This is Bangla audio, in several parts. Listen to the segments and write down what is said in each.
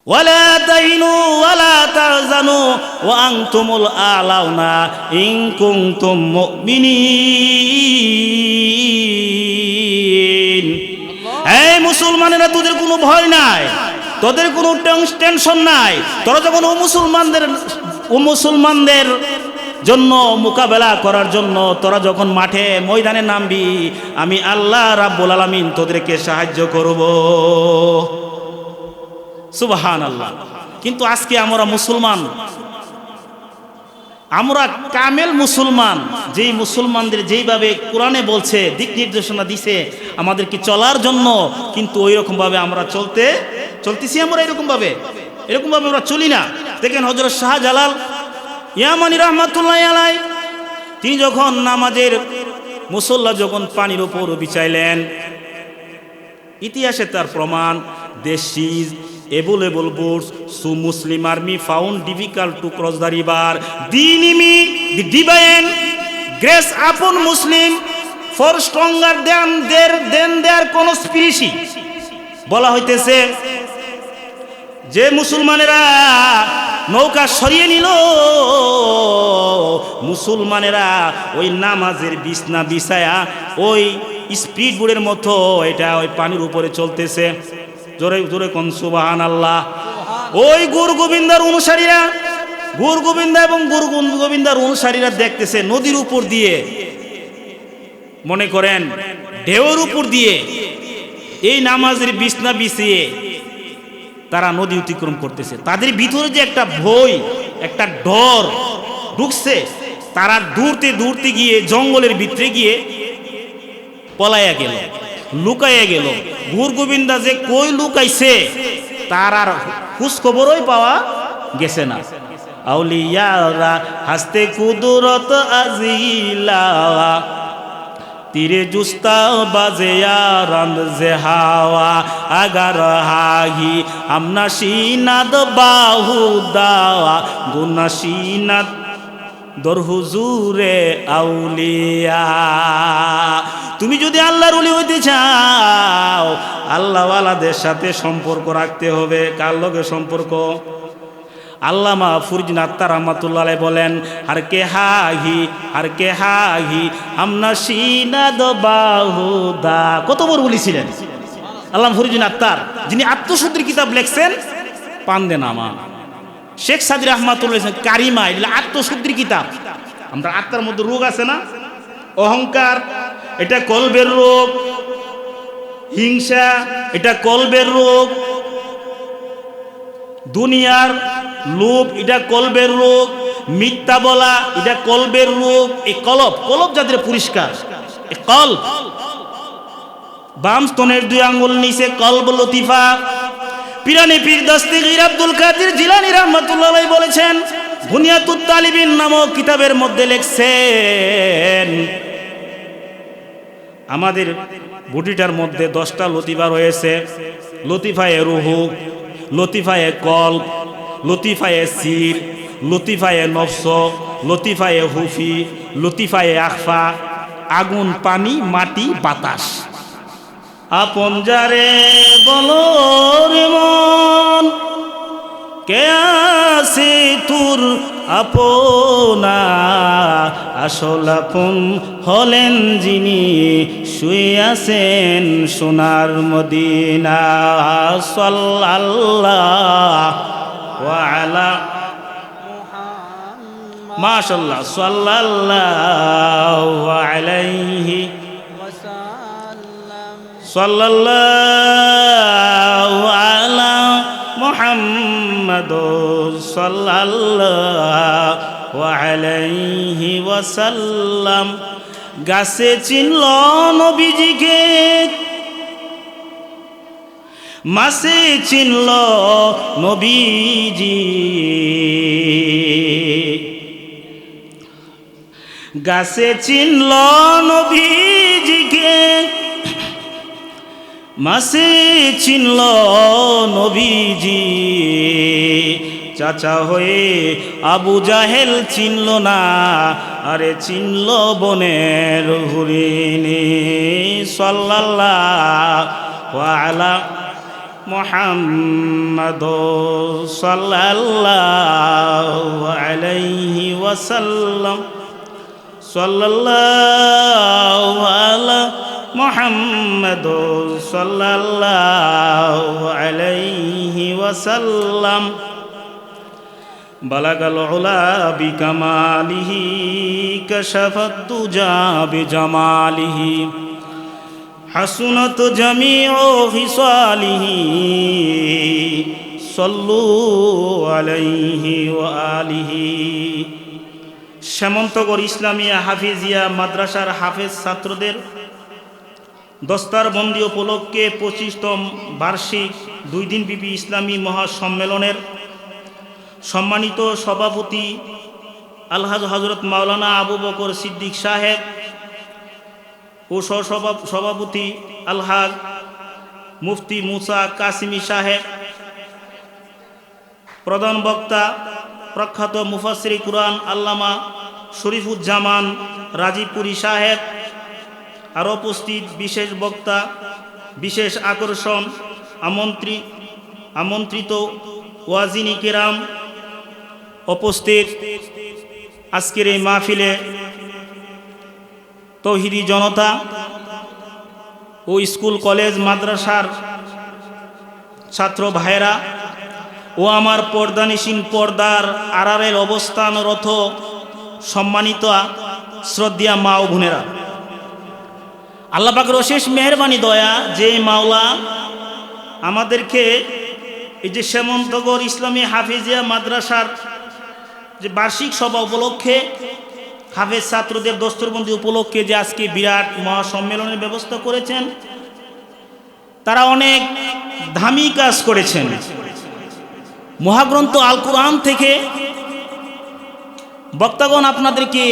ওয়ালা তাহিনু ওয়ালা তাহজানু ওয়া আনতুমুল আ'লাউনা ইন কুনতুম মুমিনিন। এই মুসলমানেরা, তোদের কোনো ভয় নাই, তোদের কোনো টেনশন নাই। তোরা যখন মুসলমানদের জন্য মোকাবেলা করার জন্য তোরা যখন মাঠে ময়দানে নামবি, আমি আল্লাহ রাব্বুল আলামিন তোদেরকে সাহায্য করব। সুবহানাল্লাহ। কিন্তু আজকে আমরা মুসলমান, আমরা কামেল মুসলমান, যেই মুসলমানদের যেইভাবে কোরআনে বলছে, দিক নির্দেশনা দিছে আমাদেরকে চলার জন্য, কিন্তু ওই রকম ভাবে আমরা চলতেছি। আমরা এরকম ভাবে আমরা চলি না। দেখেন হযরত শাহজালাল ইয়ামানি রাহমাতুল্লাহি আলাইহি, তিনি যখন নামাজের মুসল্লা যখন পানির উপর বিছাইলেন, ইতিহাসে তার প্রমাণ, the seas available boats so Muslim army found difficult to cross the river. The enemy, the divine grace upon Muslim for stronger than their conspiracy. বলা হইতেছে যে মুসলমানেরা নৌকা সরিয়ে নিল, মুসলমানেরা ওই নামাজের বিছনা বিছায়া ওই স্পিড বোর্ডের মতো এটা ওই পানির উপরে চলতেছে। জোরে জোরে কোন সুবহানাল্লাহ। ওই গুরু গোবিন্দার অনুসারীরা, গুরু গোবিন্দা এবং গুরু গোবিন্দার অনুসারীরা দেখতেছে নদীর উপর দিয়ে, মনে করেন ঢেউর উপর দিয়ে এই নামাজের বিছনা বিছিয়ে তারা নদী অতিক্রম করতেছে। তাদের ভিতরে যে একটা ভয়, একটা ডর ঢুকছে, তারা দূরতে গিয়ে জঙ্গলের ভিতরে গিয়ে পলাইয়া গেল, লুকাইয়া গেল। গুরু গোবিন্দা যে কই লুকাইছে তার আর খোঁজ খবরই পাওয়া গেছে না। আউলিয়ারা হাসতে কুদরত আজিলা তীরে জুস্তা বাজে রান যে হাওয়া আগার হাহি আমনা সিনাদ বাহু দাওয়া গুনা সিনাদ দর হুজুরে আউলিয়া। তুমি যদি আল্লাহর ওলি হইতে চাও, আল্লাহওয়ালাদের সাথে সম্পর্ক রাখতে হবে। কার লগে সম্পর্ক? আল্লামা ফরিদ আত্তার রহমাতুল্লাহ আলাইহি বলেন, আর কে হাহি আমনা সিনাদ বাহুদা। কত বড় বলেছিলেন আল্লামা ফরিদ আত্তার, যিনি আত্মশুদ্ধির কিতাব লিখছেন পান্দে নামা। শেখ সাদি রহমাতুল্লাহ কারিমা, এটা আত্মশুদ্ধির কিতাব। আমরা আত্মার মধ্যে রোগ আছে না, অহংকার, এটা কলবের রোগ। হিংসা, এটা কলবের রোগ। দুনিয়ার লোভ, এটা কলবের রোগ। মিথ্যা বলা, এটা কলবের রোগ। এই কলব যাদের পরিষ্কার, এই কলব, বাম স্তনের 2 আঙ্গুল নিচে কলব লতিফা। পিরানি পীর দস্তগীর আব্দুল কাদের জিলানী রাহমাতুল্লাহ আলাইহি বলেছেন, বুনিয়াতুত তালিবিন নামক কিতাবের মধ্যে লিখছেন, আমাদের বডিটার মধ্যে 10টা লতিফা রয়েছে। লতিফায়ে রুহু, লতিফায়ে কলব, লতিফায়ে সির, লতিফায়ে নফস, লতিফায়ে হুফি, লতিফায়ে আখফা। আগুন, পানি, মাটি, বাতাস। আপন যারে বলো রে মন, কে আছে তোর আপনা, আসল আপন হলেন যিনি শুয়ে আছেন সোনার মদিনা। সাল্লাল্লাহু আলা মাশাআল্লাহ, সাল্লাল্লাহু আলাইহি সাল্লাল্লাহু আলা মুহাম্মাদ সাল্লাল্লাহু আলাইহি ওয়াসাল্লাম। গাছে চিনল নবীজিকে, মাছে চিনল নবীজি। গাছে চিনল নবীজিকে, মাসে চিনল নবীজি। চাচা হয়ে আবু জাহেল চিনল না, আরে চিনল বনের হরিণী। সাল্লাল্লাহু আলা মুহাম্মাদুর সাল্লাল্লাহু আলাইহি ওয়াসাল্লাম সাল্লাল্লাহু আলা মুহাম্মাদুর সাল্লাল্লাহু আলাইহি ওয়াসাল্লাম বালাগাল উলা বিকামালিহি কাশাফাত তুজা বিজামালিহি হাসুনাত জামিউ হিসালিহি সাল্লু আলাইহি ওয়া আলিহি। শ্যামন্তগড় ইসলামিয়া হাফিজিয়া মাদ্রাসার হাফেজ ছাত্রদের দস্তারবন্দি উপলক্ষে 25তম বার্ষিক 2 দিনব্যাপী ইসলামী মহাসম্মেলনের সম্মানিত সভাপতি আলহাজ হযরত মাওলানা আবু বকর সিদ্দিক সাহেব ও সভাপতি আলহাজ মুফতি মুসা কাসিমি সাহেব, প্রধান বক্তা প্রখ্যাত মুফাসসির কুরআন আল্লামা শরীফুজ্জামান রাজীপুরী সাহেব, আর উপস্থিত বিশেষ বক্তা, বিশেষ আকর্ষণ, আমন্ত্রিত ওয়াজিনী কিরাম, উপস্থিত আজকের এই মাহফিলে তৌহিদি জনতা ও স্কুল কলেজ মাদ্রাসার ছাত্র ভাইরা ও আমার পর্দানিসীন পর্দার আড়ালের অবস্থানরত সম্মানিত শ্রদ্ধেয়া মা ও বোনেরা, আল্লাহ পাকের অশেষ মেহেরবানি দয়া যে মাওলা আমাদেরকে এই যে শ্যামন্তগড় ইসলামী হাফিজিয়া মাদ্রাসার যে বার্ষিক সভা উপলক্ষে হাফেজ ছাত্রদের দস্তরবন্দি উপলক্ষে যে আজকে বিরাট মহাসম্মেলনের ব্যবস্থা করেছেন, তারা অনেক দামি কাজ করেছেন। মহাগ্রন্থ আল কুরআন থেকে বক্তাগণ আপনাদেরকে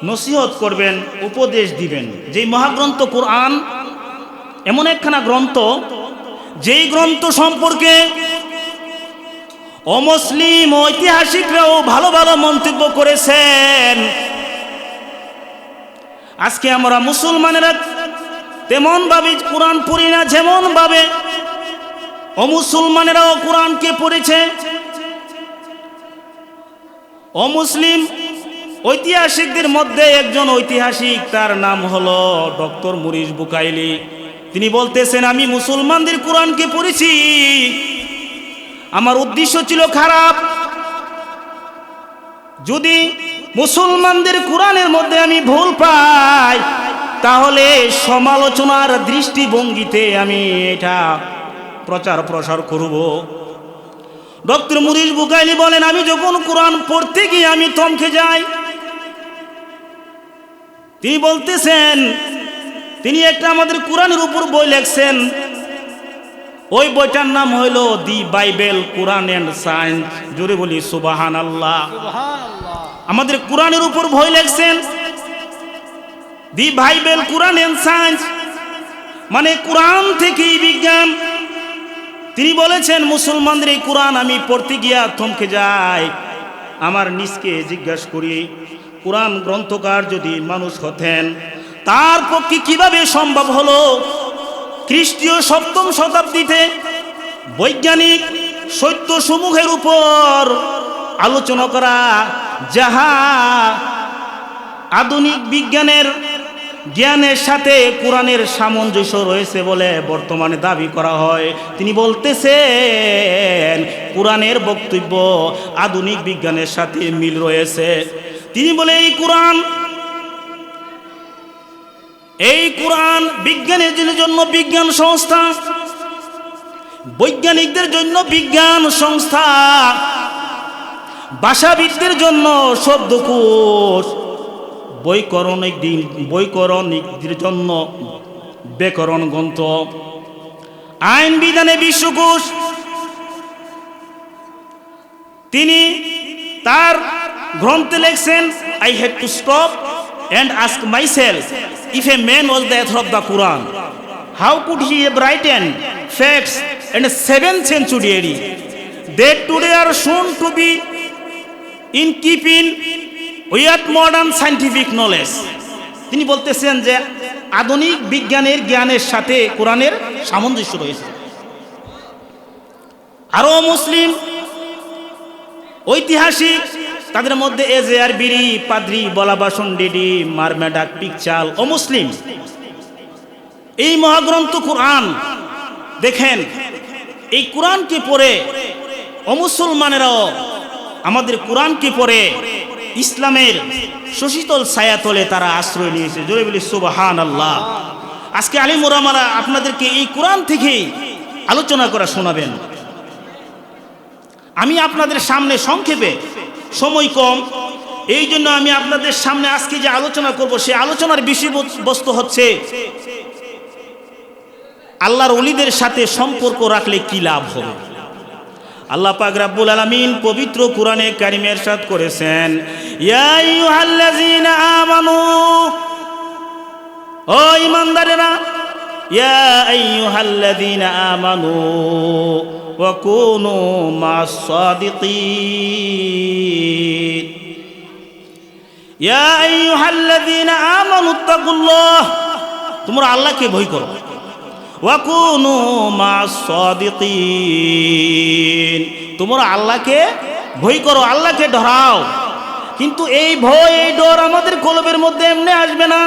নসিহত করবেন, উপদেশ দিবেন। যেই মহাগ্রন্থ কুরআন এমন একখানা গ্রন্থ, যেই গ্রন্থ সম্পর্কে অমুসলিম ঐতিহাসিকরাও ভালো ভালো মন্তব্য করেছেন। আজকে আমরা মুসলমানেরা তেমন ভাবে কোরআন পড়ি না, যেমন ভাবে অমুসলমানেরাও কোরআনকে পড়েছে। অমুসলিম ঐতিহাসিকদের মধ্যে একজন ঐতিহাসিক, তার নাম হলো ডক্টর মরিস বুকাইলি। তিনি বলতেছেন, আমি মুসলমানদের কোরআনকে পড়েছি, আমার উদ্দেশ্য ছিল খারাপ। যদি মুসলমানদের কোরআনের মধ্যে আমি ভুল পাই, তাহলে সমালোচনার দৃষ্টিভঙ্গিতে আমি এটা প্রচার প্রসার করব। ডক্টর মরিস বুকাইলি বলেন, আমি যখন কোরআন পড়তে গিয়ে আমি থমকে যাই। তিনি বলতেছেন, তিনি একটা আমাদের কোরআনের উপর বই লেখছেন, ওই বইটার নাম হইল the Bible Quran and science. জোরে বলি সুবহানাল্লাহ। আমাদের কোরআনের উপর বই লেখছেন the Bible Quran and science, মানে কোরআন থেকেই বিজ্ঞান। তিনি বলেছেন, মুসলমানদের এই কোরআন আমি পড়তে গিয়া থমকে যাই। আমার নিজকে জিজ্ঞাসা করি, কোরআন গ্রন্থকার যদি মানুষ হতেন, তার পক্ষে কিভাবে সম্ভব হলো খ্রিস্টীয় 7ম শতাব্দীতে বৈজ্ঞানিক সত্য সমূহের উপর আলোচনা করা, যাহা আধুনিক বিজ্ঞানের জ্ঞানের সাথে কোরআনের সামঞ্জস্য রয়েছে বলে বর্তমানে দাবি করা হয়। তিনি বলতেছেন, কোরআনের বক্তব্য আধুনিক বিজ্ঞানের সাথে মিল রয়েছে। তিনি বলে, এই কোরআন বিজ্ঞানের জন্য বিজ্ঞান সংস্থা, বৈজ্ঞানিকদের জন্য বিজ্ঞান সংস্থা, ভাষাবিদদের জন্য শব্দকোষ, বৈকরণিকদের জন্য ব্যাকরণ গ্রন্থ, আইন বিধানে বিশ্বকোষ। তিনি তার গ্রন্থে লেখছেন, I had to stop and ask myself, if a man was the author of the Quran, how could he have written facts in the 7th century that today are shown to be in keeping with modern scientific knowledge? তিনি বলতেছেন যে আধুনিক বিজ্ঞানের জ্ঞানের সাথে কোরআনের সামঞ্জস্য রয়েছে। আরো মুসলিম ঐতিহাসিক, তাদের মধ্যে এজেআর বিরি, পাদ্রি, বলাবাসন ডিডি, মারমেডাক, পিকচাল ও মুসলিম। এই মহাগ্রন্থ কোরআন দেখেন, এই কোরআনকে পড়ে অমুসলমানেরাও আমাদের কোরআনকে পড়ে ইসলামের সুশীতল ছায়াতলে তারা আশ্রয় নিয়েছে। জোরে বলি সুবহানাল্লাহ। আজকে আলিম ওলামারা আপনাদেরকে এই কোরআন থেকেই আলোচনা করা শোনাবেন। আমি আপনাদের সামনে সংক্ষেপে, সময় কম, এই জন্য আমি আপনাদের সামনে আজকে যে আলোচনা করব সেই আলোচনার বিষয়বস্তু হচ্ছে আল্লাহর ওলিদের সাথে সম্পর্ক রাখলে কি লাভ হবে। আল্লাহ পাক রব্বুল আলামিন পবিত্র কোরআনে কারিমে ইরশাদ করেছেন, ইয়া আইয়ুহাল্লাযীনা আমানু, ও ঈমানদারেরা, ইয়া আইয়ুহাল্লাযীনা আমানু ওয়া কুনু মা'আস সাদিকিন, ইয়া আইয়ুহাল্লাযীনা আমানু তাকুল্লাহ, তোমরা আল্লাহকে ভয় করো, ওয়া কুনু মা'আস সাদিকিন, তোমরা আল্লাহকে ভয় করো, আল্লাহকে ডরাও। কিন্তু এই ভয়, এই ডর আমাদের কলবের মধ্যে এমনি আসবে না।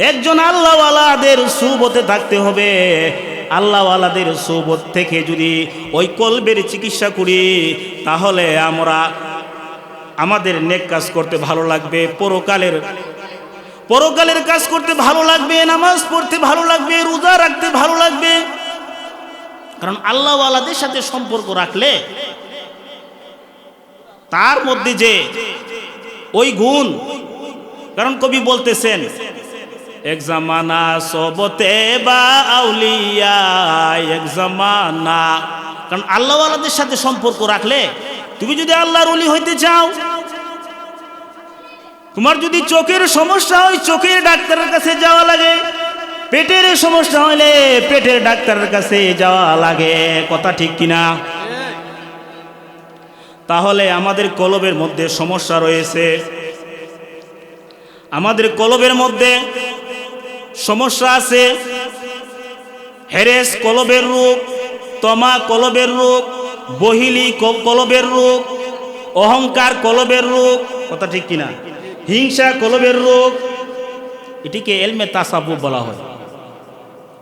একজন আল্লাহওয়ালাদের সুবতে থাকতে হবে। আল্লাহওয়ালাদের সুবত থেকে যদি ওই কলবের চিকিৎসা করি, তাহলে আমরা আমাদের নেক কাজ করতে ভালো লাগবে, পরকালের কাজ করতে ভালো লাগবে, নামাজ পড়তে ভালো লাগবে, রোজা রাখতে ভালো লাগবে। কারণ আল্লাহওয়ালাদের সাথে সম্পর্ক রাখলে তার মধ্যে যে ওই গুণ, কারণ কবি বলতেছেন, এক জামানা সবতে বা আউলিয়া এক জামানা, কারণ আল্লাহওয়ালাদের সাথে সম্পর্ক রাখলে, তুমি যদি আল্লাহর ওলি হইতে চাও, তোমার যদি চোখের সমস্যা হয় চোখের ডাক্তারের কাছে যাওয়া লাগে, পেটের সমস্যা হলে পেটের ডাক্তারের কাছে যাওয়া লাগে, কথা ঠিক কিনা? তাহলে আমাদের কলবের মধ্যে সমস্যা রয়েছে, আমাদের কলবের মধ্যে সমস্যা আছে। হেরেস কলবের রোগ, তমা কলবের রোগ, বহিলি কলবের রোগ, অহংকার কলবের রোগ, কথা ঠিক কিনা? হিংসা কলবের রোগ। এটিকে এলমে তাসাব্বুব বলা হয়।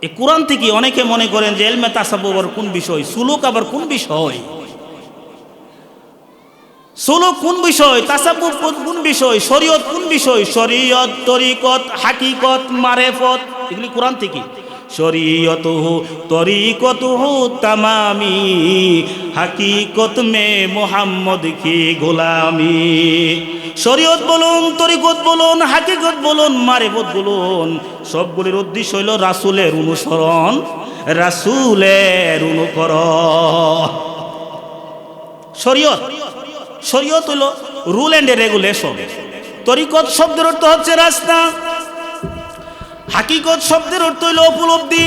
এই কোরআন থেকে অনেকে মনে করেন যে এলমে তাসাব্বুব আবার কোন বিষয়, সুলুক আবার কোন বিষয়, সুলুক কোন বিষয়, তাসাব্বুব কোন বিষয়, শরীয়ত কোন বিষয়, শরীয়ত, তরিকত, হাকিকত, মারেফত, এগুলি কোরআন থেকে। শরীয়তুহু তরিকতুহু তামামি, হাকিকত মে মুহাম্মদ কি গোলামি। শরীয়ত বলুন, তরিকত বলুন, হাকিকত বলুন, মারেফত বলুন, সবগুলির উদ্দেশ্য হইল রাসূলের অনুসরণ, রাসূলের অনুকরণ। শরীয়ত হইল রুল এন্ড রেগুলেশন। তরিকত শব্দের অর্থ হচ্ছে রাস্তা, হাকিকত শব্দের অর্থ হইল উপলব্ধি,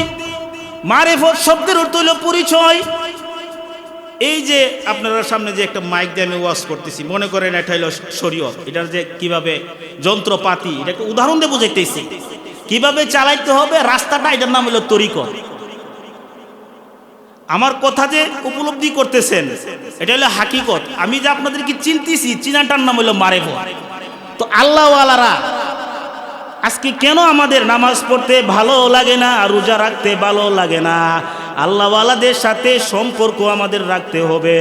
মারেফত শব্দের অর্থ হইল পরিচয়। এই যে আপনারা সামনে যে একটা মাইক দিয়ে আমি ওয়াজ করতেছি, মনে করেন এটা হইল শরীয়ত, এটার যে কিভাবে যন্ত্রপাতি, এটা একটা উদাহরণ দিয়ে বুঝাইতেছি কিভাবে চালাইতে হবে রাস্তাটা, এটার নাম হইল তরিকত। আমার কথা যে উপলব্ধি করতেছেন এটা হলো হাকিকত, আমি যে আপনাদেরকে চিনতেছি চিনাটার নাম হলো মারেফত। তো আল্লাহওয়ালারা আজকে কেন আমাদের নামাজ পড়তে ভালো লাগে না, রোজা রাখতে ভালো লাগে না? আল্লাহওয়ালাদের সাথে সম্পর্ক আমাদের রাখতে হবে।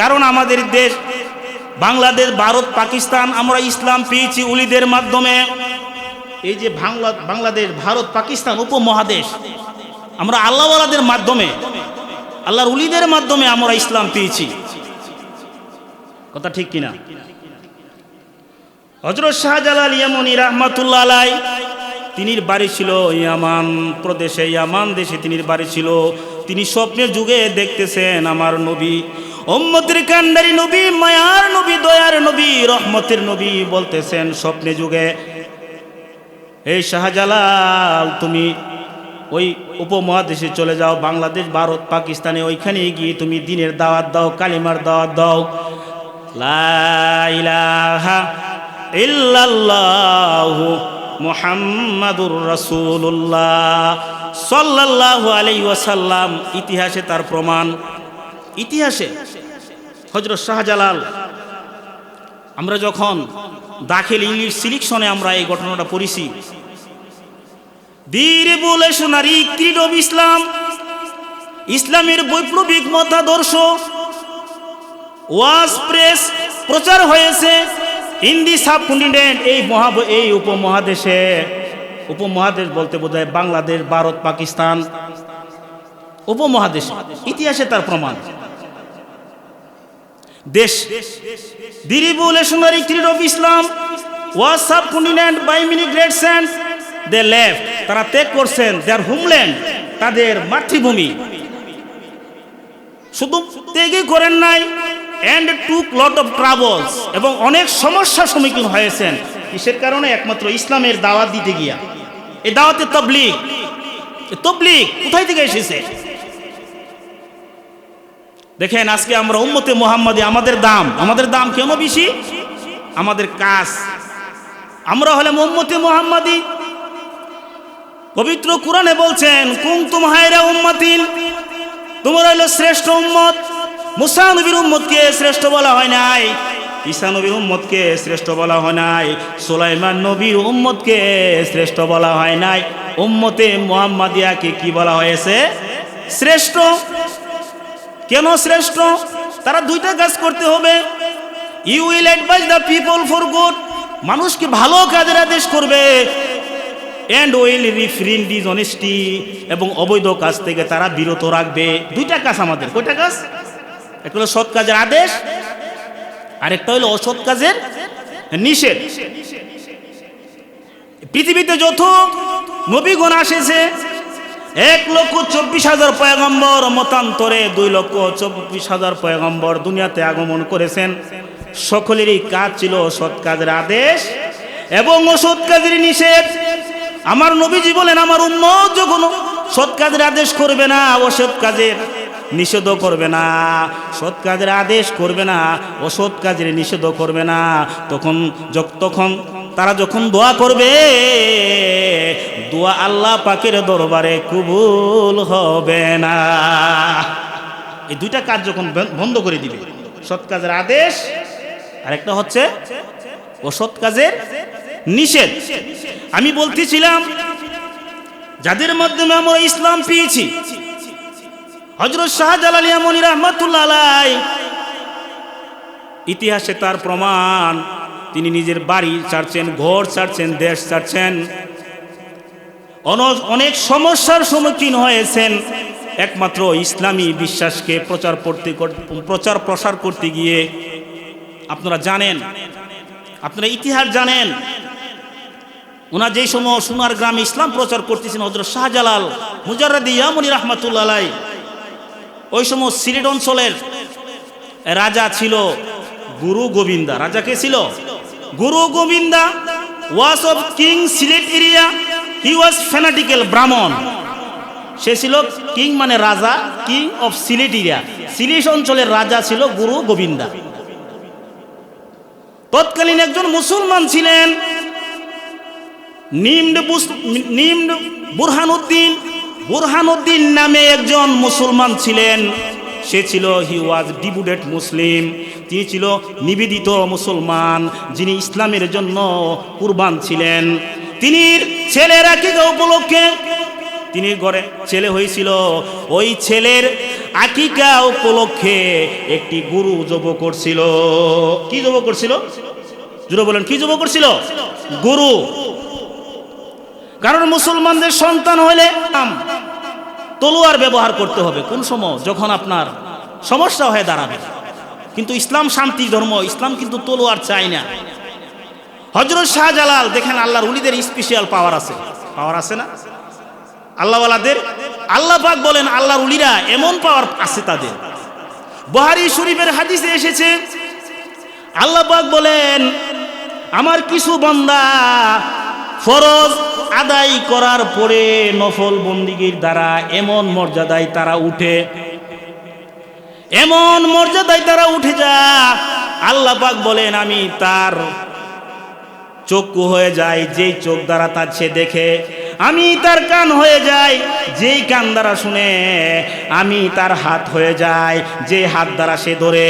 কারণ আমাদের দেশ বাংলাদেশ, ভারত, পাকিস্তান, আমরা ইসলাম পেয়েছি উলিদের মাধ্যমে। এই যে বাংলাদেশ, ভারত, পাকিস্তান উপমহাদেশ, আমরা আল্লাহওয়ালাদের মাধ্যমে, আল্লাহর উলিদের মাধ্যমে আমরা ইসলাম পেয়েছি, কথা ঠিক কিনা? হযরত শাহজালাল ইয়ামানি রাহমাতুল্লাহ আলাইহি, তিনির বাড়ি ছিল ইয়ামান প্রদেশে, ইয়ামান দেশে তিনির বাড়ি ছিল। তিনি স্বপ্নের যুগে দেখতেছেন আমার নবী, উম্মতের কান্ডারি নবী, মায়ার নবী, দয়ার নবী, রহমতের নবী বলতেছেন স্বপ্নে যুগে, এই শাহজালাল তুমি ওই উপমহাদেশে চলে যাও, বাংলাদেশ, ভারত, পাকিস্তানে, ওইখানে গিয়ে তুমি দ্বীনের দাওয়াত দাও, কালিমার দাওয়াত দাও, লা ইলাহা ইল্লাল্লাহু মুহাম্মাদুর রাসূলুল্লাহ সাল্লাল্লাহু আলাইহি ওয়াসাল্লাম। ইতিহাসে তার প্রমাণ, ইতিহাসে হযরত শাহজালাল, আমরা যখন দাখিল ইংলিশ সিলেকশনে আমরা এই ঘটনাটা পড়েছি, দি রেভলিউশনারি ক্রিড অফ ইসলাম, ইসলামের বৈপ্লবিক মতাদর্শ ওয়াজ প্রেস প্রচার হয়েছে ইন দি সাবকন্টিনেন্ট, এই উপমহাদেশে, উপমহাদেশ বলতে বোঝায় বাংলাদেশ, ভারত, পাকিস্তান উপমহাদেশে। ইতিহাসে তার প্রমাণ। দেশ the revolutionary creed of Islam was subcontinent by migrants and they left, তারা ত্যাগ করছেন দেয়ার হোমল্যান্ড, তাদের মাতৃভূমি। শুধু ত্যাগই করেন নাই, and took lot of travels, এবং অনেক সমস্যার সম্মুখীন হয়েছেন। কিসের কারণে? একমাত্র ইসলামের দাওয়াত দিতে গিয়া। এই দাওয়াতে তাবলীগ, তাবলীগ কোথায় থেকে এসেছে? দেখেন আজকে আমরা উম্মতে মুহাম্মাদি, আমাদের দাম কেন বেশি? আমাদের কাজ। আমরা হলাম উম্মতে মুহাম্মাদি। পবিত্র কোরআনে বলছেন কুনতুম খায়রা উম্মাতিন, তোমরা হলো শ্রেষ্ঠ উম্মত। মুসা নবীর উম্মতকে শ্রেষ্ঠ বলা হয় নাই, ঈসা নবীর উম্মতকে শ্রেষ্ঠ বলা হয় নাই, সুলাইমান নবীর উম্মতকে শ্রেষ্ঠ বলা হয় নাই। উম্মতে মুহাম্মাদিয়াকে কি বলা হয়েছে? শ্রেষ্ঠ। কেন শ্রেষ্ঠ? তারা দুইটা কাজ করতে হবে। You will advice the people for good, মানুষকে ভালো কাজের আদেশ করবে, এন্ড উইল রিফ্রেন ডিসঅনেস্টি, এবং অবৈধ কাজ থেকে তারা বিরত রাখবে। দুইটা কাজ আমাদের। কয়টা কাজ? একটা হলো সৎ কাজের আদেশ, আরেকটা হলো অসৎ কাজের নিষেধ। পৃথিবীতে যত নবীগণ এসেছে 1,24,000 পয়গম্বর, মতান্তরে 2,24,000 পয়গম্বর দুনিয়াতে আগমন করেছেন। সকলেরই কাজ ছিল সৎ কাজের আদেশ এবং অসৎ কাজের নিষেধ। আমার নবীজি বলেন, আমার উম্মত যখন সৎ কাজের আদেশ করবে না, অসৎ কাজের নিষেধ করবে না, সৎ কাজের আদেশ করবে না, অসৎ কাজের নিষেধ করবে না, তখন তারা যখন দোয়া করবে, দোয়া আল্লাহ পাকের দরবারে কবুল হবে না। এই দুইটা কাজ যখন বন্ধ করে দিবে, সৎ কাজের আদেশ আর একটা হচ্ছে অসৎ কাজের নিষেধ। আমি বলতেছিলাম যাদের মাধ্যমে আমরা ইসলাম পেয়েছি, হযরত শাহজালাল ইয়ামানী রাহমাতুল্লাহ আলাইহি, ইতিহাসে তার প্রমাণ। তিনি নিজের বাড়ি ছাড়ছেন, ঘর ছাড়ছেন, দেশ ছাড়ছেন, অনেক সমস্যার সম্মুখীন হয়েছেন একমাত্র ইসলামী বিশ্বাসকে প্রচার প্রসার করতে গিয়ে। আপনারা জানেন, আপনারা ইতিহাস জানেন, ওনার যেই সময় সোনার গ্রামে ইসলাম প্রচার করতেছেন হযরত শাহজালাল মুজাররদি ইয়ামানী রাহমাতুল্লাহ আলাইহি, ওই সময় সিলেট অঞ্চলের রাজা ছিল গুরু গোবিন্দা। রাজা কে ছিল? গুরু Govinda was of king Sylhet area. হি ওয়াজ ফ্যানাটিক্যাল ব্রাহ্মণ। সে ছিল কিং মানে রাজা, king of Sylhet area. Sylhet অঞ্চলের রাজা ছিল গুরু গোবিন্দা। তৎকালীন একজন মুসলমান ছিলেন নিম্ন বুরহানুদ্দিন নামে একজন মুসলমান ছিলেন। সে ছিল হি ওয়াজ ডিভোটেড মুসলিম। তিনি ছিল নিবেদিত মুসলমান, যিনি ইসলামের জন্য কুরবান ছিলেন। তিনি ছেলের আকিকা উপলক্ষে, তিনি ঘরে ছেলে হয়েছিল, ওই ছেলের আকিকা উপলক্ষে একটি গরু জব করছিল। কি জব করছিল? জুড়ে বলেন, কি জব করছিল? গরু। কারণ মুসলমানদের সন্তান হলে তলোয়ার ব্যবহার করতে হবে। কোন সময়? যখন আপনার সমস্যা হয়ে দাঁড়াবে। কিন্তু ইসলাম শান্তি ধর্ম, ইসলাম কিন্তু তলোয়ার চায় না। হযরত শাহজালাল, দেখেন আল্লাহর ওলিদের স্পেশাল পাওয়ার আছে। পাওয়ার আছে না আল্লাহওয়ালাদের? আল্লাহ পাক বলেন আল্লাহর ওলিরা এমন পাওয়ার আছে তাদের। বুখারী শরীফের হাদিসে এসেছে, আল্লাহ পাক বলেন আমার কিছু বান্দা ফরজ আদায় করার পরে নফল বন্দিগির দ্বারা এমন মর্যাদায় তারা উঠে, এমন মর্যাদায় তারা উঠে যা, আল্লাহ পাক বলেন আমি তার চক্ষু হয়ে যায়, যেই চোখ দ্বারা তার সে দেখে। আমি তার কান হয়ে যাই, যেই কান দ্বারা শুনে। আমি তার হাত হয়ে যাই, যে হাত দ্বারা সে ধরে।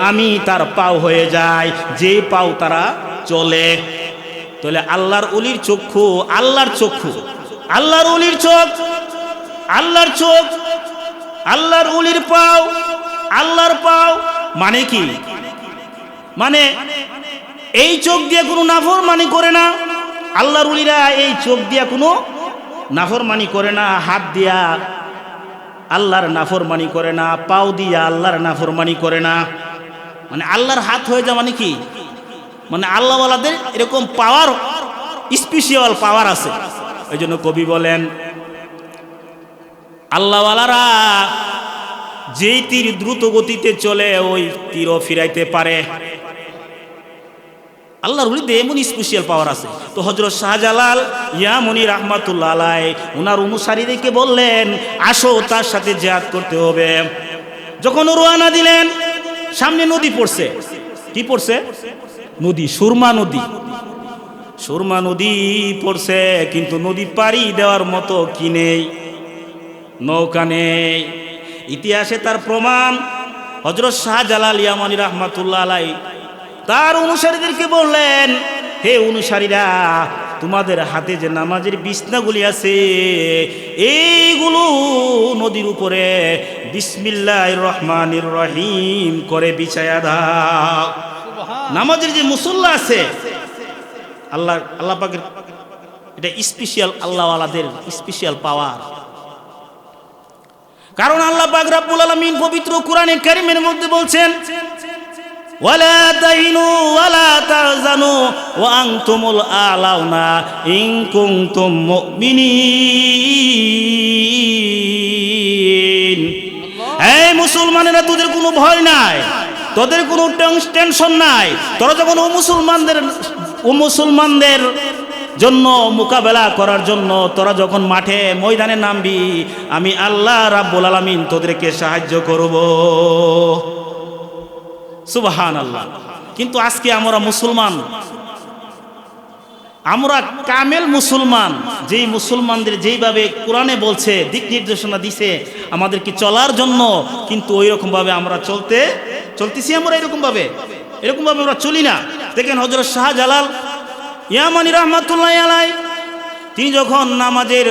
আমি তার পাও হয়ে যাই, যে পাও তারা চলে। তাহলে আল্লাহর ওলির চক্ষু, আল্লাহর চক্ষু, আল্লাহর ওলির চোখ, আল্লাহর চোখ, আল্লাহর ওলির পাও, আল্লাহর পাও। মানে কি? মানে এই চোখ দিয়ে কোনো নাফরমানি করে না। আল্লাহর ওলিরা এই চোখ দিয়া কোনো নাফরমানি করে না, হাত দিয়া আল্লাহর নাফরমানি করে না, পাও দিয়া আল্লাহর নাফরমানি করে না। মানে আল্লাহর হাত হয়ে যা মানে কি? মানে আল্লাহওয়ালাদের এরকম পাওয়ার, স্পেশাল পাওয়ার আছে। এই জন্য কবি বলেন, আল্লাহওয়ালারা যেই তীর দ্রুত গতিতে চলে ওই তীরও ফিরাইতে পারে। আল্লাহর ওলিতে এমন স্পেশাল পাওয়ার আছে। তো হযরত শাহজালাল ইয়ামনি রাহমাতুল্লাহ আলাইহি ওনার অনুসারীদেরকে বললেন, আসো তার সাথে জিহাদ করতে হবে। যখন রওনা দিলেন, সামনে নদী পড়ছে। কি পড়ছে? নদী, সুরমা নদী। সুরমা নদী পড়ছে, কিন্তু নদী পাড়ি দেওয়ার মতো কি নেই, নৌকা নেই। ইতিহাসে তার প্রমাণ। হযরত শাহজালাল ইয়ামানি রাহমাতুল্লাহ আলাইহি তার অনুসারীদেরকে বললেন, হে অনুসারীরা, তোমাদের হাতে যে নামাজের বিছনাগুলি আছে, এইগুলো নদীর উপরে বিসমিল্লাহির রহমানির রহিম করে বিছায়া দাও। নামাজের যে মুসল্লা আছে, আল্লাহ পাকের এটা স্পেশাল, আল্লাহওয়ালাদের স্পেশাল পাওয়ার। কারণ আল্লাহ পাক রব্বুল আলামিন পবিত্র কোরআনে কারীমের মধ্যে বলছেন, ওয়ালা তাহিনু ওয়ালা তাহজানু ওয়া আনতুমুল আ'লাউনা ইন কুনতুম মুমিনিন। এই মুসলমানেরা, তোদের কোনো ভয় নাই, তোদের কোনো টেনশন নাই। তোরা যখন ও মুসলমানদের জন্য মোকাবেলা করার জন্য তোরা যখন মাঠে ময়দানে নামবি, আমি আল্লাহ রাব্বুল আলামিন তোদেরকে সাহায্য করব। সুবহানাল্লাহ। কিন্তু আজকে আমরা মুসলমান, আমরা কামেল মুসলমান, যেই মুসলমানদের যেইভাবে কোরআনে বলছে, দিক নির্দেশনা দিছে আমাদেরকে চলার জন্য, কিন্তু ওই রকম ভাবে আমরা চলতেছি। আমরা এরকম ভাবে আমরা চলি না। দেখেন হযরত শাহজালাল ইয়ামানি রাহমাতুল্লাহি আলাইহি তিনি যখন নামাজের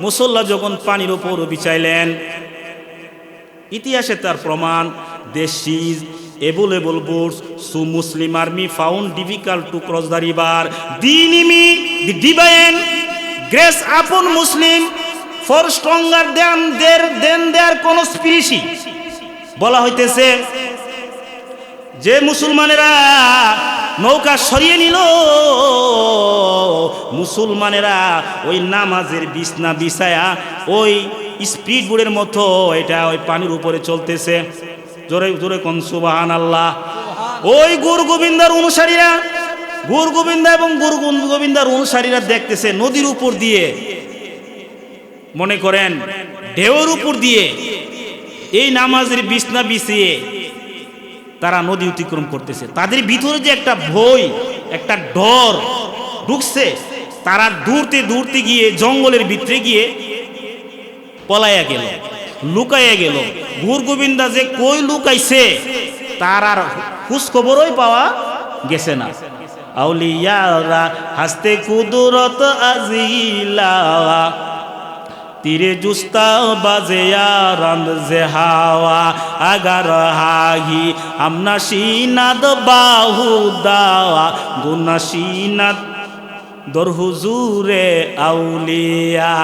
মুসল্লা যখন পানির উপর বিছাইলেন, ইতিহাসে তার প্রমাণ, দেশি available boats, so Muslim army found difficult to cross the river. The enemy, the divine grace upon Muslim for stronger than their conspiracy. বলা হইতেছে যে মুসলমানেরা নৌকা সরিয়ে নিল, মুসলমানেরা ওই নামাজের বিছনা বিছায়া ওই স্পিড বোর্ডের মতো এটা ওই পানির উপরে চলতেছে। জোরে জোরে কোন সুবহানাল্লাহ। ওই গুরু গোবিন্দার অনুসারীরা, গুরু গোবিন্দা এবং গুরু গোবিন্দার অনুসারীরা দেখতেছে নদীর উপর দিয়ে, মনে করেন ঢেউর উপর দিয়ে এই নামাজের বিছনা বিছিয়ে তারা নদী অতিক্রম করতেছে। তাদের ভিতরে যে একটা ভয়, একটা ডর ঢুকছে, তারা দূরতে গিয়ে জঙ্গলের ভিতরে গিয়ে পলাইয়া গেল, লুকাইয়া গেল। গুরু গোবিন্দা যে কই লুকাইছে তার আর খোঁজ খবরই পাওয়া গেছে না। আউলিয়ারা হাসতে কুদরত আজিলা তীরে জুস্তা বাজে আরান্দ যে হাওয়া আগার হাগি আমনা সিনাদ বাহু দাওয়া গুনা সিনাদ দর হুজুরে আউলিয়া।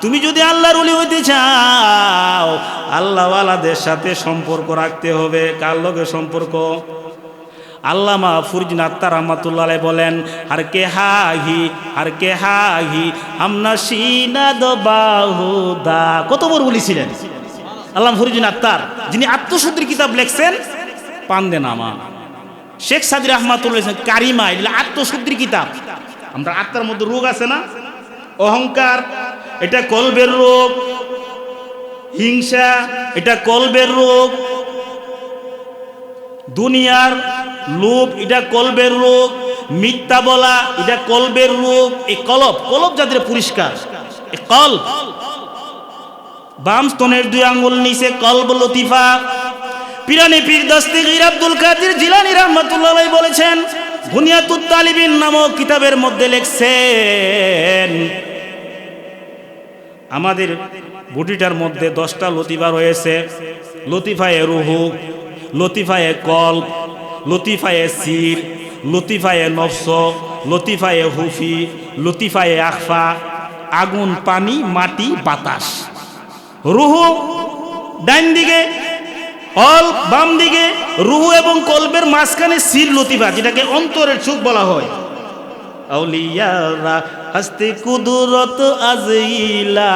তুমি যদি আল্লাহর ওলি হইতে চাও, আল্লাহওয়ালাদের সাথে সম্পর্ক রাখতে হবে। কার লগে সম্পর্ক? আল্লামা ফরিদ আত্তার রহমাতুল্লাহ আলাইহি বলেন, আর কে হাহি আমনা সিনাদ বাহুদা। কত বড় বলেছিলেন আল্লামা ফরিদ আত্তার, যিনি আত্মশুদ্ধির কিতাব লিখছেন পান্দে নামা। শেখ সাদি রহমাতুল্লাহ কারিমা, এগুলো আত্মশুদ্ধির কিতাব। আমরা আত্মার মধ্যে রোগ আছে না, অহংকার, এটা কলবের রোগ। হিংসা, এটা কলবের রোগ। দুনিয়ার লোভ, এটা কলবের রোগ। মিথ্যা বলা, এটা কলবের রূপ। এই কলব যাদের পরিষ্কার, এই কলব, বাম স্তনের 2 আঙ্গুল নিচে কলব লতিফা। পিরানি পীর দস্তগীর আব্দুল কাদের জিলানী রাহমাতুল্লাহ আলাইহি বলেছেন, বুনিয়াতুত তালিবিন নামক কিতাবের মধ্যে লিখছেন, আমাদের বডিটার মধ্যে 10টা লতিফা রয়েছে। লতিফায়ে রুহু, লতিফায়ে কলব, লতিফায়ে সির, লতিফায়ে নফস, লতিফায়ে হুফি, লতিফায়ে আখফা। আগুন, পানি, মাটি, বাতাস। রুহু ডাইন দিকে, কলব বাম দিকে। রুহু এবং কলবের মাঝখানে সির লতিফা, যেটাকে অন্তরের চোখ বলা হয়। আউলিয়ারা হস্তে কুদরত আজইলা,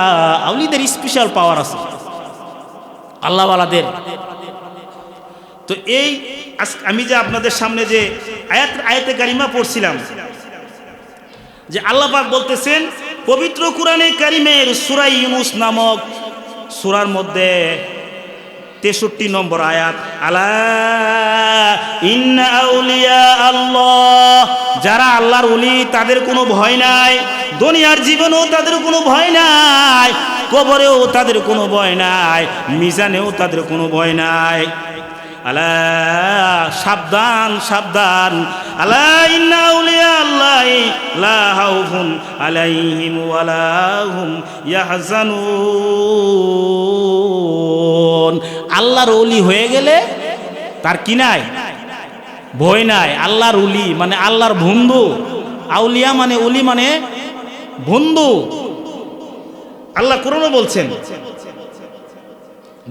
আউলিদের স্পেশাল পাওয়ার আছে আল্লাহওয়ালাদের। তো এই আমি যে আপনাদের সামনে যে আয়াতে কারিমা পড়ছিলাম, যে আল্লাহ পাক বলতেছেন পবিত্র কুরআনে কারিমের সূরা ইউনূস নামক সূরার মধ্যে 63 নম্বর আয়াত, আলা ইন্না আউলিয়া আল্লাহ, যারা আল্লাহর ওলি তাদের কোনো ভয় নাই, দুনিয়ার জীবনেও তাদের কোনো ভয় নাই, কবরেও তাদের কোনো ভয় নাই, মিজানেও তাদের কোনো ভয় নাই। আলা, সাবধান সাবধান, আলা ইন্না আউলিয়া আল্লাহি লা খাউফুন আলাইহিম ওয়ালা হুম ইয়াহজানুন। আল্লাহর ওলি হয়ে গেলে তার কি নাই? ভয় নাই। আল্লাহর ওলি মানে আল্লাহর বন্ধু। আউলিয়া মানে ওলি মানে বন্ধু। আল্লাহ কোরআনে বলছেন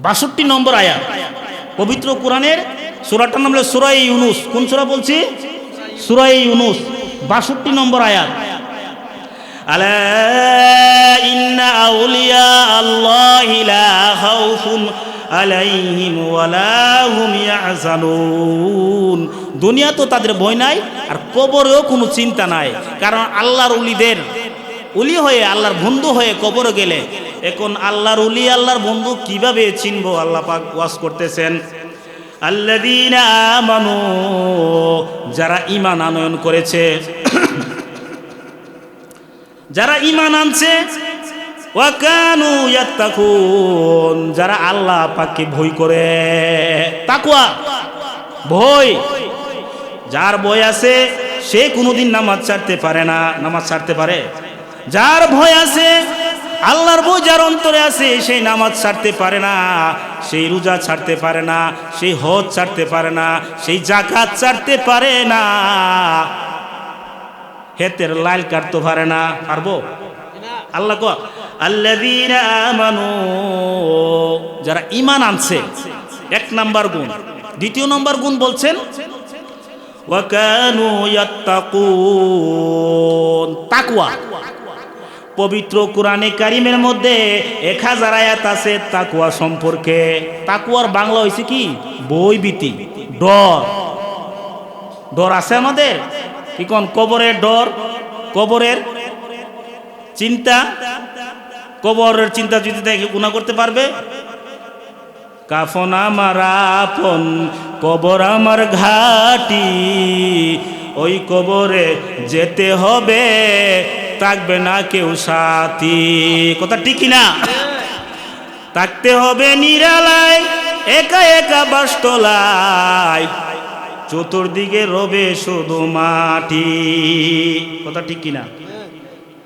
62 নম্বর আয়াত পবিত্র কোরআনের, সূরাটার নাম হলো সূরা ইউনূস। কোন সূরা বলছি? সূরা ইউনূস 62 নম্বর আয়াত, আলা ইন্না আউলিয়া আল্লাহি লা খাউফুন আলাইহিম ওয়ালা হুম ইয়াহজানুন। দুনিয়া তো তাদের ভয় নাই, আর কবরেও কোনো চিন্তা নাই, কারণ আল্লাহর ওলিদের ওলি হয়ে আল্লাহর বন্ধু হয়ে কবরে গেলে, এখন আল্লাহর ওলি আল্লাহর বন্ধু কিভাবে চিনবো? আল্লাহ পাক ওয়াজ করতেছেন, আল্লাযীনা আমানু, যারা ঈমান আনয়ন করেছে, যারা ঈমান আনছে, ওয়া কানু ইয়াত্তাকুন, যারা আল্লাহ পাককে ভয় করে। তাকওয়া, ভয়। যার ভয় আছে সে কোনোদিন নামাজ ছাড়তে পারে না। নামাজ ছাড়তে পারে? যার ভয় আছে, আল্লাহর ভয় যার অন্তরে আছে, সেই নামাজ ছাড়তে পারে না, সেই রোজা ছাড়তে পারে না, সেই হজ ছাড়তে পারে না, সেই যাকাত ছাড়তে পারে না, হেতের লাইল কাটতে পারে না। পারবো? আল্লাহ কো আল্লাযীনা আমানু, যারা ঈমান আনছে, 1 নাম্বার গুণ। 2 নম্বর গুণ বলছেন ওয়া কানু ইয়াত্তাকুন, তাকওয়া। পবিত্র কোরআনে কারিমের মধ্যে 1000 আয়াত আছে তাকওয়া সম্পর্কে। তাকওয়ার বাংলা হইছে কি? ভয়ভীতি, ডর। ডর আছে আমাদের? কি কোন? কবরের ডর, কবরের চিন্তা। কবরের চিন্তা যদি দেখে গুনাহ করতে পারবে? কাফন আমার আপন, কবর আমার ঘাটি, ওই কবরে যেতে হবে, থাকবে না কেউ সাথী। কথা ঠিক না? থাকতে হবে নিরালায়, একা একা বাসতলায়, চতুর্দিকে রবে শুধু মাটি। কথা ঠিক কিনা?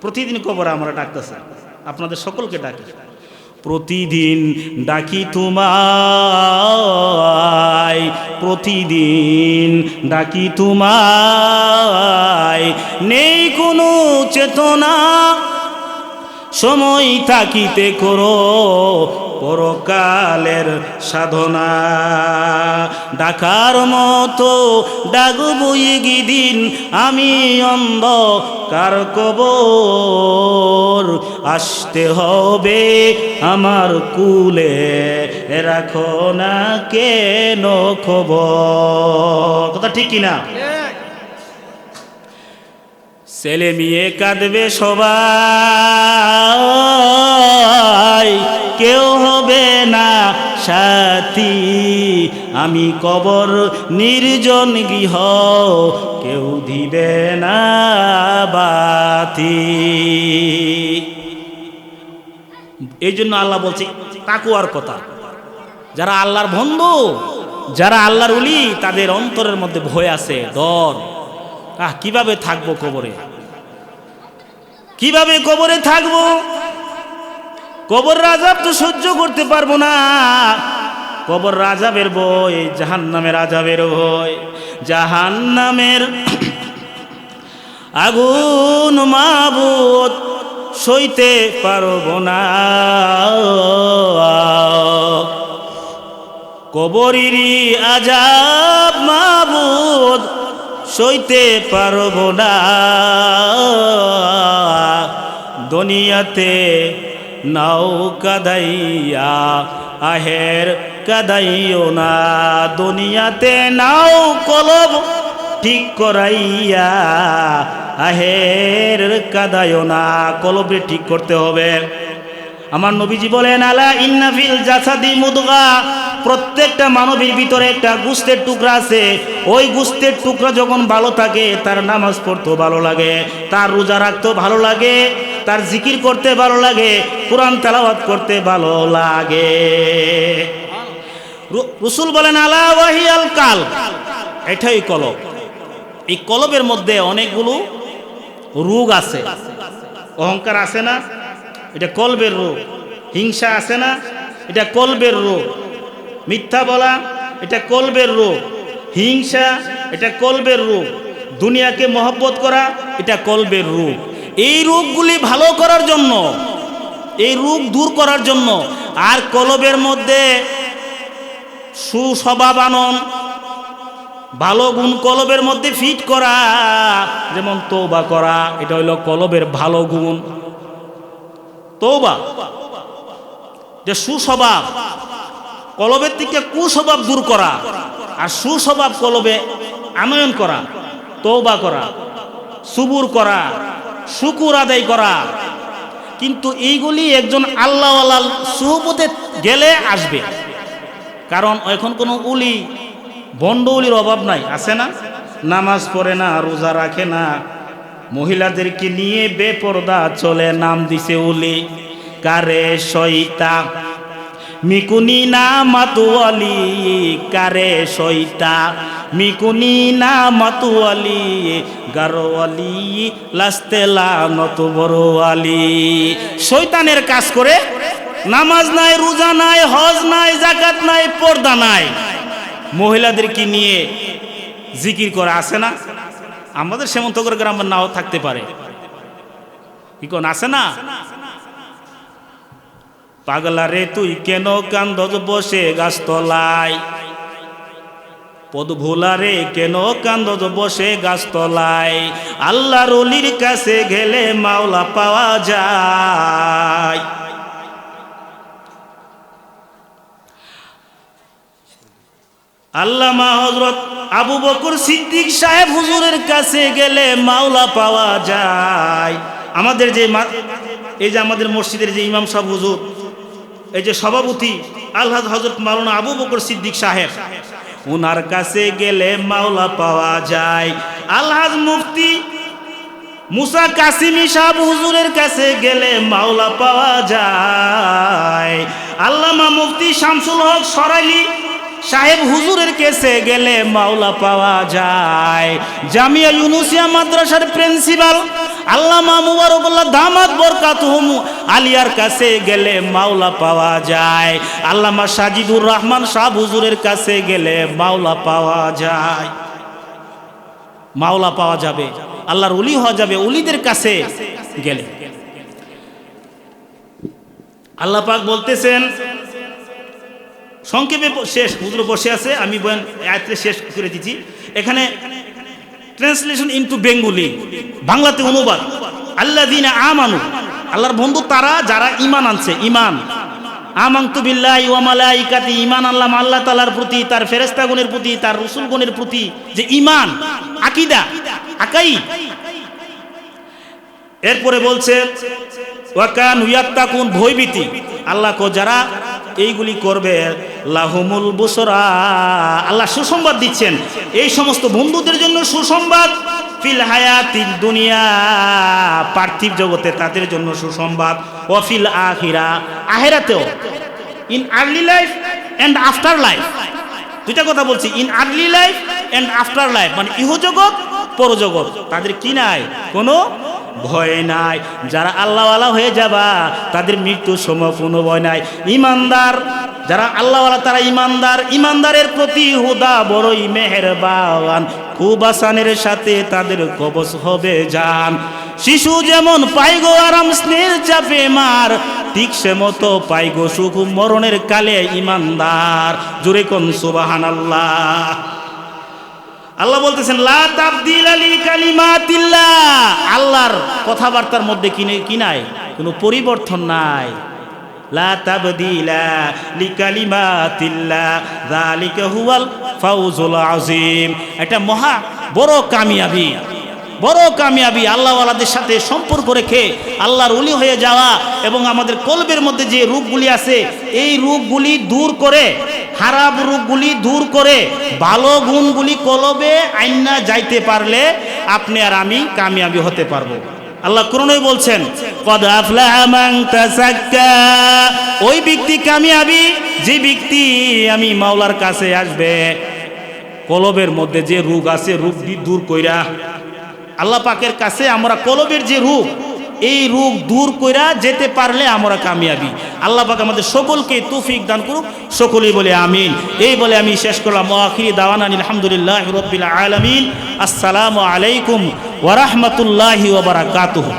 প্রতিদিন কবরে আমরা ডাকতেছি, আপনাদের সকলকে ডাকি, প্রতিদিন ডাকি তোমায়, প্রতিদিন ডাকি তোমায়, নেই কোনো চেতনা, সময় থাকিতে করো পরকালের সাধনা। ডাকার মতো ডাকবো দিন আমি অন্ধকার কবর, আসতে হবে আমার কুলে, রাখো না কেন খবর। কথা ঠিক কিনা? ছেলে মেয়ে কাঁদবে সবাই, কেউ হবে না সাথী, আমি কবর নির্জন গৃহ, কেউ দিবে না বাতি। এই জন্য আল্লাহ বলছে তাকওয়ার কথা। যারা আল্লাহর বন্ধু, যারা আল্লাহর ওলি, তাদের অন্তরের মধ্যে ভয় আছে, ডর। কিভাবে থাকবো কবরে, কিভাবে কবরে থাকবো? কবর আযাব তো সহ্য করতে পারবো না। কবর আযাবের ভয়, জাহান্নামের আযাবের ভয়, জাহান্নামের আগুন মাবুদ সইতে পারবো না। কবরেরই আযাব মাবুদ সইতে পারবো না। দুনিয়াতে নাও কাদাইয়া আহের কাদাইও না, দুনিয়াতে নাও কলব ঠিক করাইয়া আহের কাদাইও না, কলবে ঠিক করতে হবে। আমার নবীজি বলেন আলা ইন্না ফিল জাসাদি মুদগা, প্রত্যেকটা মানবের ভিতরে একটা গোশতের টুকরা আছে। ওই গোশতের টুকরা যখন ভালো থাকে, তার নামাজ পড়তেও ভালো লাগে, তার রোজা রাখতেও ভালো লাগে, তার জিকির করতে ভালো লাগে, কোরআন তেলাওয়াত করতে ভালো লাগে। রাসূল বলেন আলা ওয়াহিয়াল কাল, এটাই কলব। এই কলবের মধ্যে অনেকগুলো রোগ আছে। অহংকার আছে না, এটা কলবের রোগ। হিংসা আছে না, এটা কলবের রোগ। মিথ্যা বলা, এটা কলবের রোগ। হিংসা, এটা কলবের রোগ। দুনিয়াকে মহব্বত করা, এটা কলবের রোগ। এই রোগগুলি ভালো করার জন্য, এই রোগ দূর করার জন্য, আর কলবের মধ্যে সুস্বভাব আনন, ভালো গুণ কলবের মধ্যে ফিট করা, যেমন তওবা করা, এটা হইল কলবের ভালো গুণ। তওবা যে সুস্বভাব, কলবের থেকে কুস্বভাব দূর করা, আর সুস্বভাব কলবে আনয়ন করা, তওবা করা, সুবুর করা, শুকুর আদায় করা। কিন্তু এইগুলি একজন আল্লাহওয়ালা সুহবতে গেলে আসবে। কারণ এখন কোনো উলি, বন্ড উলির অভাব নাই, আছে না? নামাজ পড়ে না, রোজা রাখে না, মহিলাদেরকে নিয়ে বেপরদা চলে, নাম দিছে উলি। কারে শয়তা মিকুনি না মাতুয়ালি, কারে শয়তা মিকুনি না মাতুয়ালি, গারোয়ালি লাস্তেলা নত বড়োয়ালি। শয়তানের কাজ করে, নামাজ নাই, রোজা নাই, হজ নাই, জাকাত নাই, পর্দা নাই, মহিলাদেরকে নিয়ে জিকির করা, আছে না? আমাদের সেমন্তগর গ্রামের নাও থাকতে পারে, কি কোন আছে না? পাগলা রে তুই কেন কান্দজ বসে গাছতলায়, পদ ভোলা রে কেন কান্দজ বসে গাছতলায়, আল্লাহর ওলির কাছে গেলে মাওলা পাওয়া যায়। আল্লামা হযরত আবু বকর সিদ্দিক সাহেব হুজুরের কাছে গেলে মাওলা পাওয়া যায়। আমাদের যে এই যে আমাদের মসজিদের যে ইমাম সাহেব হুজুর, এই যে সভাপতি আলহাজ হযরত মাওলানা আবু বকর সিদ্দিক সাহেব, ওনার কাছে গেলে মাওলা পাওয়া যায়। আলহাজ মুফতি মুসা কাসিমি সাহেব হুজুরের কাছে গেলে মাওলা পাওয়া যায়। আল্লামা মুফতি শামসুল হক সরাইলি সাহেব হুজুরের কাছে গেলে মাওলা পাওয়া যায়। জামিয়া ইউনুসিয়া মাদ্রাসার প্রিন্সিপাল আল্লামা মুবারকুল্লাহ দামাত বরকাতুহুম আলিয়ার কাছে গেলে মাওলা পাওয়া যায়। আল্লামা সাজিদুর রহমান সাহেব হুজুরের কাছে গেলে মাওলা পাওয়া যায়। মাওলা পাওয়া যাবে, আল্লাহর ওলি হওয়া যাবে ওলিদের কাছে গেলে। আল্লাহ পাক বলতেছেন, সংক্ষেপে শেষ, হুজুর বসে আছে, আমি বয়ান আয়াতে শেষ করে দিচ্ছি। এখানে ট্রান্সলেশন ইনটু বেঙ্গলি, বাংলাতে অনুবাদ। আল্লাযীনা আমানু, আল্লাহর বন্ধু তারা যারা ঈমান আনছে। ঈমান, আমানতু বিল্লাহি ওয়া মালাইকাতি, ঈমান আনলাম আল্লাহ তাআলার প্রতি, তার ফেরেশতাগণের প্রতি, তার রাসূলগণের প্রতি, যে ঈমান আকীদা আকাইদ। এরপরে বলছে ওয়া কানু ইয়াত্তাকুন, ভয়ভীতি। আল্লাহ কো যারা এইগুলি করবে লাহুমুল বুসরা, আল্লাহ সুসংবাদ দিচ্ছেন এই সমস্ত বন্ধুদের জন্য সুসংবাদ। ফিল হায়াতিদ দুনিয়া, পার্থিব জগতে তাদের জন্য সুসংবাদ। ও ফিল আখিরা, আখিরাতেও, in early life and afterlife. দুইটা কথা বলছি, in early life and afterlife, মানে ইহজগৎ পরজগৎ, তাদের কি নাই? কোনো ভয় নাই। যারা আল্লাহওয়ালা হয়ে যাবা তাদের মৃত্যুর সময় কোনো ভয় নাই। ইমানদার যারা আল্লাহওয়ালা তারা ইমানদার, ইমানদারের প্রতি হুদা বড়ই মেহেরবান, খুব আসানের সাথে তাদের কবজ হবে জান। শিশু যেমন পাইগো আরাম স্নেহ চাপে মার, ঠিক সে মতো পাইগো সুখ মরণের কালে ইমানদার। জোরে কোন সুবহানাল্লাহ। আল্লাহ বলতেছেন লা তাবদিলা লিকালিমাতিল্লাহ, আল্লাহর কথাবার্তার মধ্যে কি নাই? কোনো পরিবর্তন নাই। লা তাবদিলা লিকালিমাতিল্লাহ যালিকা হুয়াল ফাউজুল আযীম। এটা মহা বড় কামিয়াবি, বড় কামিয়াবি। আল্লাহওয়ালাদের সাথে সম্পর্ক রেখে আল্লাহর ওলি হয়ে যাওয়া এবং আমাদের কলবের মধ্যে যে রূপগুলি আছে এই রূপগুলি দূর করে, খারাপ রূপগুলি দূর করে ভালো গুণগুলি কলবে আইনা যাইতে পারলে আপনি আর আমি কামিয়াবি হতে পারবো। আল্লাহ কোরআনে বলছেন কদ আফলাহা মান তাযাক্কা, ওই ব্যক্তি কামিয়াবি যে ব্যক্তি আমি মাওলার কাছে আসবে কলবের মধ্যে যে রোগ আছে রোগ দূর কইরা। আল্লাহ পাকের কাছে আমরা কলবের যে রোগ এই রোগ দূর কইরা যেতে পারলে আমরা কামিয়াবি। আল্লাহ পাক আমাদের সকলকে তৌফিক দান করুক, সকলেই বলে আমিন। এই বলে আমি শেষ করলাম। আখিরি দাওয়ানা আলহামদুলিল্লাহি রাব্বিল আলামিন। আসসালামু আলাইকুম ওয়া রাহমাতুল্লাহি ওয়া বারাকাতুহু।